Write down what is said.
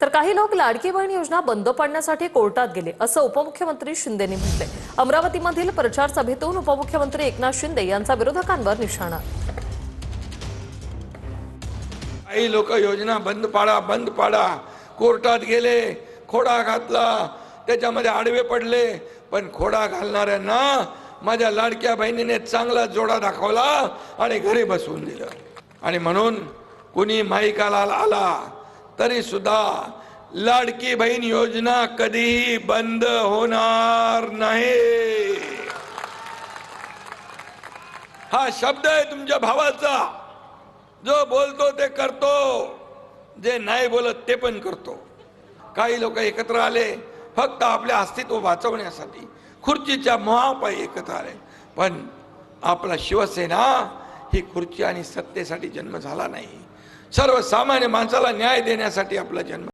तर काही लोक लाडकी बहीण योजना बंद पाडण्यासाठी कोर्टात गेले असं उपमुख्यमंत्री शिंदेंनी म्हटले। अमरावतीमधील प्रचार सभेतून उपमुख्यमंत्री एकनाथ शिंदे यांचा विरोधकांवर निशाणा। काही लोक योजना बंद पाडा कोर्टात गेले, खोडा घातला, त्याच्यामध्ये आडवे पडले, पण खोडा घालणाऱ्यांना माझ्या लाडक्या बहिणीने चांगला जोडा दाखवला आणि घरी बसवून दिलं। आणि म्हणून कुणी माईकाला आला तरी सुद्धा लाडकी बहीण योजना कधीही बंद होणार नाही। हा शब्द आहे तुमच्या भावाचा, जो बोलतो ते करतो, जे नाही बोलत ते पण करतो। काही लोक एकत्र आले फक्त आपले अस्तित्व वाचवण्यासाठी, खुर्चीच्या मोहापायी एकत्र आले, पण आपला शिवसेना ही खुर्ची आणि सत्तेसाठी जन्म झाला नाही, सर्वसामान्य माणसाला न्याय देण्यासाठी आपला जन्म